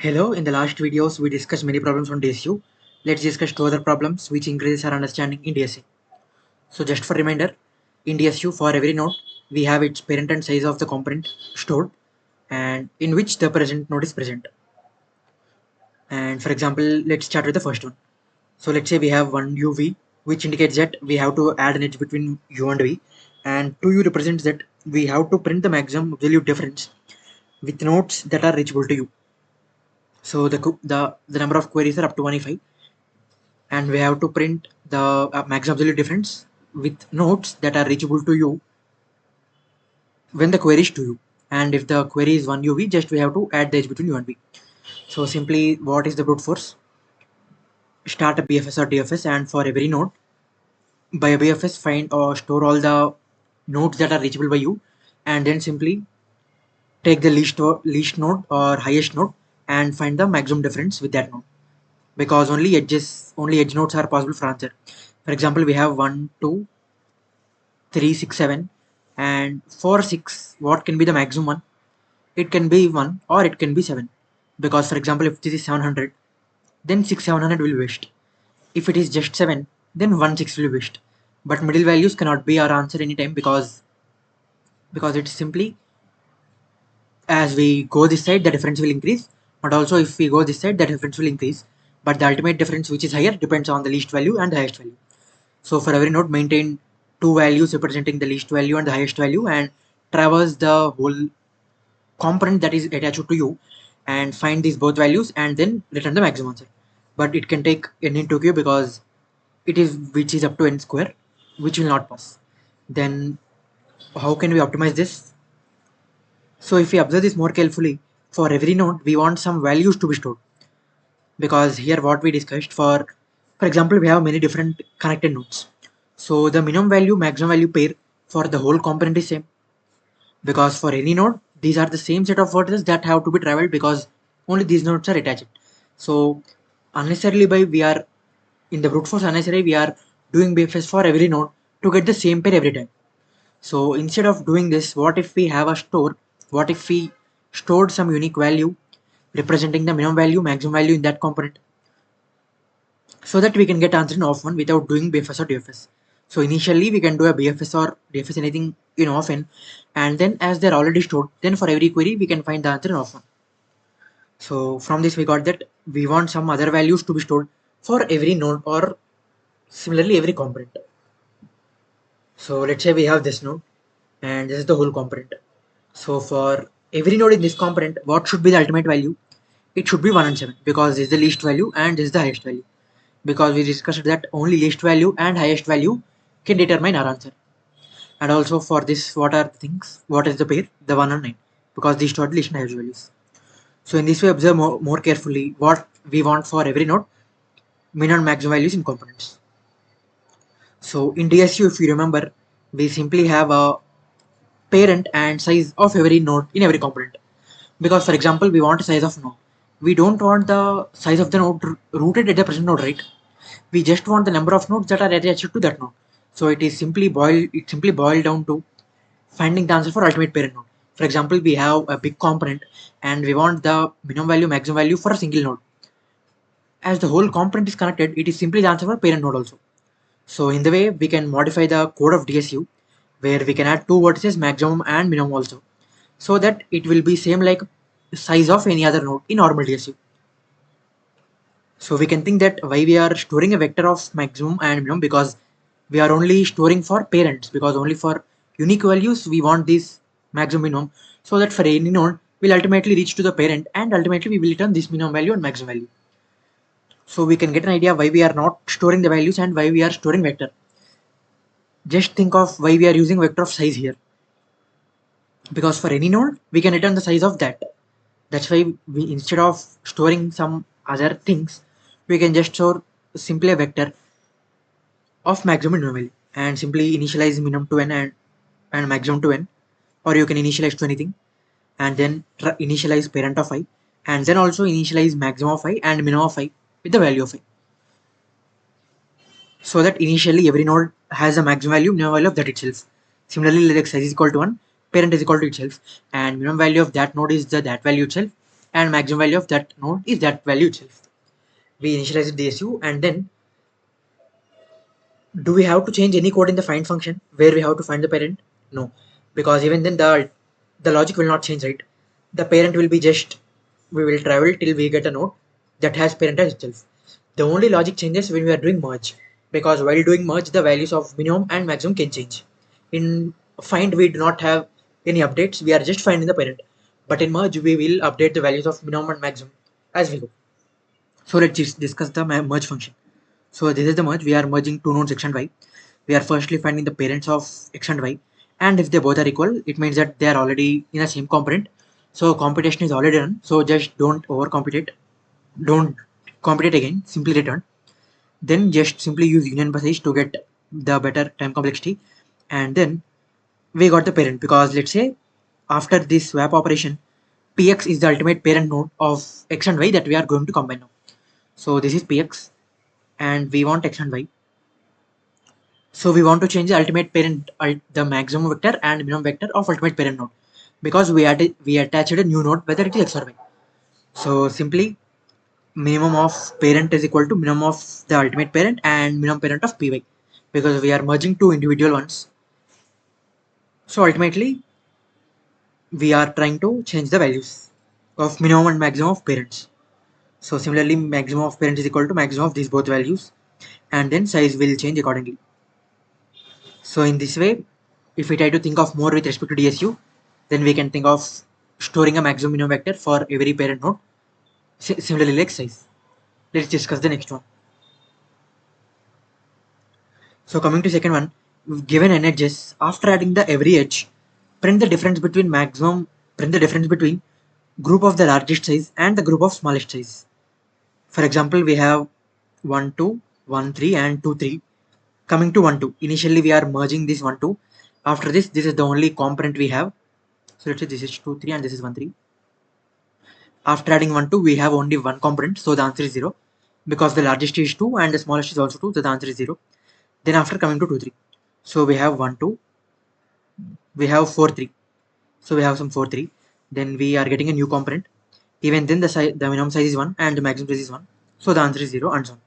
Hello, in the last videos we discussed many problems on DSU. Let's discuss two other problems which increases our understanding in DSU. So just for reminder, in DSU for every node we have its parent and size of the component stored and in which the present node is present. And for example, let's start with the first one. So let's say we have one UV which indicates that we have to add an edge between U and V, and 2U represents that we have to print the maximum absolute difference with nodes that are reachable to U. So the number of queries are up to 1 if I, and we have to print the maximum absolute difference with nodes that are reachable to you when the query is to you. And if the query is 1 UV, just we have to add the edge between U and V. So simply, what is the brute force? Start a BFS or DFS, and for every node, by a BFS, find or store all the nodes that are reachable by you, and then simply take the least node or highest node and find the maximum difference with that node, because only edge nodes are possible for answer. For example, we have 1, 2, 3, 6, 7, and for 6, what can be the maximum one? It can be 1 or it can be 7, because for example, if this is 700, then 6 700 will be waste. If it is just 7, then 1 6 will be waste. But middle values cannot be our answer anytime, because it's simply, as we go this side the difference will increase, but also if we go this side the difference will increase, but the ultimate difference which is higher depends on the least value and the highest value. So for every node, maintain two values representing the least value and the highest value, and traverse the whole component that is attached to you and find these both values and then return the maximum answer. But it can take n into q, because it is which is up to n square, which will not pass. Then how can we optimize this? So if we observe this more carefully, for every node we want some values to be stored, because here what we discussed, for example, we have many different connected nodes. So the minimum value maximum value pair for the whole component is same, because for any node these are the same set of vertices that have to be traveled, because only these nodes are attached. So unnecessarily, by we are in the brute force unnecessary, we are doing BFS for every node to get the same pair every time. So instead of doing this, what if we have a store? What if we stored some unique value representing the minimum value maximum value in that component, so that we can get answer in off one without doing BFS or DFS. So initially we can do a BFS or DFS anything in off n, and then as they're already stored, then for every query we can find the answer in off one. So from this we got that we want some other values to be stored for every node, or similarly every component. So let's say we have this node and this is the whole component. So for every node in this component, what should be the ultimate value? It should be 1 and 7, because this is the least value and this is the highest value, because we discussed that only least value and highest value can determine our answer. And also for this, what are the things? What is the pair? The 1 and 9, because these two are the least and highest values. So in this way, observe more carefully what we want for every node, min and maximum values in components. So in DSU, if you remember, we simply have a parent and size of every node in every component. Because for example, we want a size of node. We don't want the size of the node rooted at the present node, right? We just want the number of nodes that are attached to that node. So it simply boiled down to finding the answer for ultimate parent node. For example, we have a big component and we want the minimum value maximum value for a single node. As the whole component is connected, it is simply the answer for parent node also. So in the way, we can modify the code of DSU, where we can add two vertices, maximum and minimum also, so that it will be same like size of any other node in normal DSU. So we can think that why we are storing a vector of maximum and minimum, because we are only storing for parents, because only for unique values we want this maximum minimum, so that for any node will ultimately reach to the parent and ultimately we will return this minimum value and maximum value. So we can get an idea why we are not storing the values and why we are storing vector. Just think of why we are using vector of size here, because for any node we can return the size of that. That's why we, instead of storing some other things, we can just store simply a vector of maximum minimum value and simply initialize minimum to n and maximum to n, or you can initialize to anything and then initialize parent of I, and then also initialize maximum of I and minimum of I with the value of I, so that initially every node has a maximum value, minimum value of that itself. Similarly, like size is equal to 1, parent is equal to itself, and minimum value of that node is that value itself, and maximum value of that node is that value itself. We initialize the DSU, and then do we have to change any code in the find function where we have to find the parent? No, because even then the logic will not change, right? The parent will be just, we will travel till we get a node that has parent as itself. The only logic changes when we are doing merge, because while doing merge the values of minimum and maximum can change. In find we do not have any updates, we are just finding the parent, but in merge we will update the values of minimum and maximum as we go. So let's just discuss the merge function. So this is the merge. We are merging two nodes x and y. We are firstly finding the parents of x and y, and if they both are equal, it means that they are already in the same component. So computation is already done. So just don't overcompute it. Don't compute it again. Simply return. Then just simply use union passage to get the better time complexity, and then we got the parent, because let's say after this swap operation, px is the ultimate parent node of x and y that we are going to combine now. So this is px, and we want x and y. So we want to change the ultimate parent, the maximum vector and minimum vector of ultimate parent node, because we attached a new node whether it is x or y. So simply minimum of parent is equal to minimum of the ultimate parent and minimum parent of py, because we are merging two individual ones. So ultimately we are trying to change the values of minimum and maximum of parents. So similarly maximum of parent is equal to maximum of these both values, and then size will change accordingly. So in this way, if we try to think of more with respect to DSU, then we can think of storing a maximum minimum vector for every parent node, similarly like size. Let's discuss the next one. So coming to second one, given n edges, after adding the every edge, print the difference between group of the largest size and the group of smallest size. For example, we have 1 2, 1 3 and 2 3. Coming to 1 2, initially we are merging this 1 2. After this is the only component we have. So let's say this is 2 3 and this is 1 3. After adding 1 2, we have only one component, so the answer is 0, because the largest is 2 and the smallest is also 2, so the answer is 0. Then after coming to 2 3, so we have 1 2, we have 4 3, so we have some 4 3. Then we are getting a new component. Even then the minimum size is 1 and the maximum size is 1, so the answer is 0, and so on.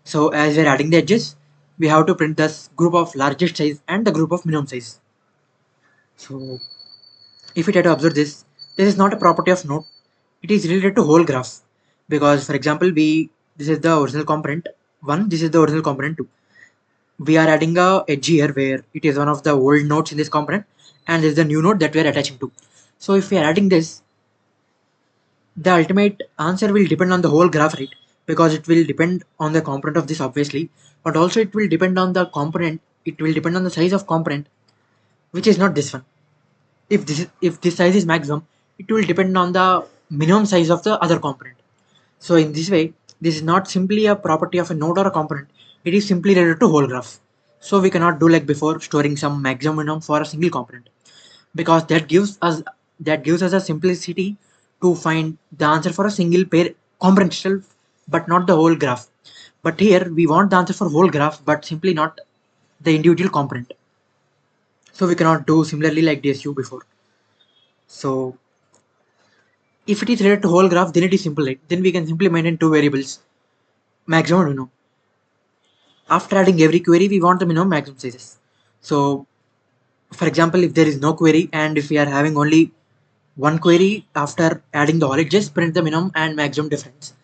So as we are adding the edges, we have to print this group of largest size and the group of minimum size. So if we try to observe this is not a property of node, it is related to whole graph, because for example this is the original component 1, this is the original component 2. We are adding a edge here where it is one of the old nodes in this component, and this is the new node that we are attaching to. So if we are adding this, the ultimate answer will depend on the whole graph, right? Because it will depend on the component of this obviously, but also it will depend on the component, it will depend on the size of component, which is not this one. If this size is maximum, it will depend on the minimum size of the other component. So in this way, this is not simply a property of a node or a component, it is simply related to whole graph. So we cannot do like before, storing some maximum minimum for a single component, because that gives us a simplicity to find the answer for a single pair component itself, but not the whole graph. But here we want the answer for whole graph, but simply not the individual component. So we cannot do similarly like DSU before. So if it is related to whole graph, then it is simple, right? Then we can simply maintain two variables, maximum and minimum. After adding every query, we want the minimum maximum sizes. So for example, if there is no query and if we are having only one query, after adding the all edges, print the minimum and maximum difference.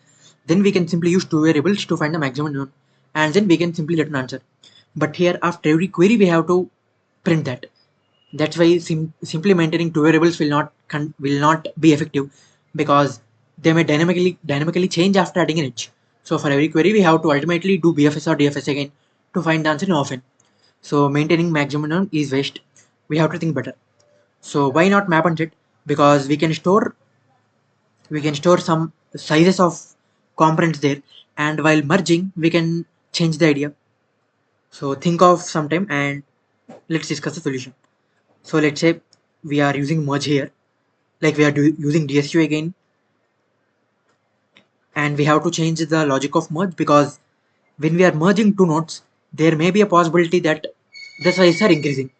Then we can simply use two variables to find the maximum minimum, and then we can simply get an answer. But here after every query we have to print that. That's why simply maintaining two variables will not be effective, because they may dynamically change after adding an edge. So for every query we have to ultimately do BFS or DFS again to find the answer in often. So maintaining maximum minimum is waste. We have to think better. So why not map and set? Because we can store some sizes of components there, and while merging we can change the idea. So think of some time and let's discuss the solution. So let's say we are using merge here, like we are using DSU again, and we have to change the logic of merge, because when we are merging two nodes, there may be a possibility that the sizes are increasing.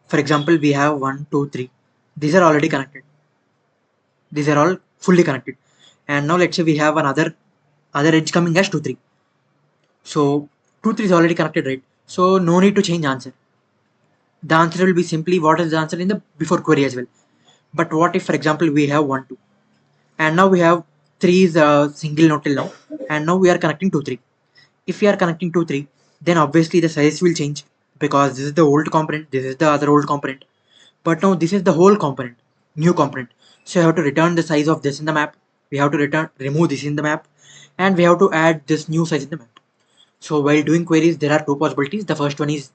For example, we have 1 2 3, these are already connected, these are all fully connected. And now let's say we have another edge coming as 2 3. So 2 3 is already connected, right? So no need to change answer. The answer will be simply what is the answer in the before query as well. But what if, for example, we have 1 2 and now we have 3 is a single node till now, and now we are connecting 2 3. If we are connecting 2 3, then obviously the size will change, because this is the old component, this is the other old component, but now this is the whole component, new component. So you have to return the size of this in the map, we have to remove this in the map, and we have to add this new size in the map. So while doing queries, there are two possibilities. The first one is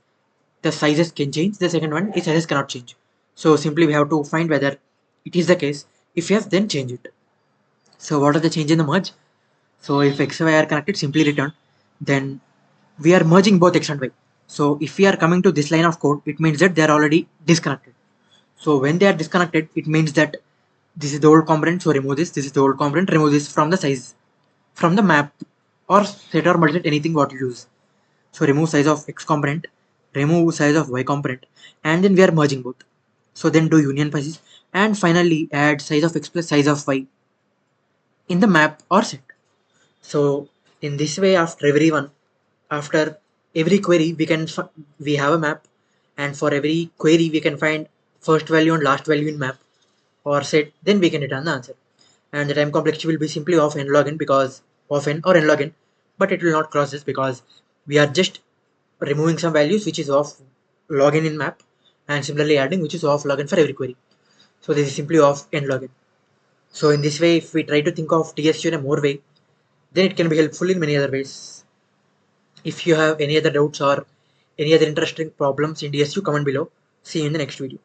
the sizes can change, the second one is sizes cannot change. So simply we have to find whether it is the case. If yes, then change it. So what are the change in the merge? So if x and y are connected, simply return. Then we are merging both x and y. So if we are coming to this line of code, it means that they are already disconnected. So when they are disconnected, it means that this is the old component, so remove this. This is the old component, remove this from the size, from the map, or set or multiply anything what you use. So remove size of x component, remove size of y component, and then we are merging both. So then do union basis, and finally add size of x plus size of y in the map or set. So in this way, after every query, we have a map, and for every query we can find first value and last value in map or set. Then we can return the answer, and the time complexity will be simply of n log n, because of n or n log n, but it will not cross this because we are just removing some values which is of log n in map, and similarly adding which is of log n for every query. So this is simply of n log n. So in this way, if we try to think of DSU in a more way, then it can be helpful in many other ways. If you have any other doubts or any other interesting problems in DSU, comment below. See you in the next video.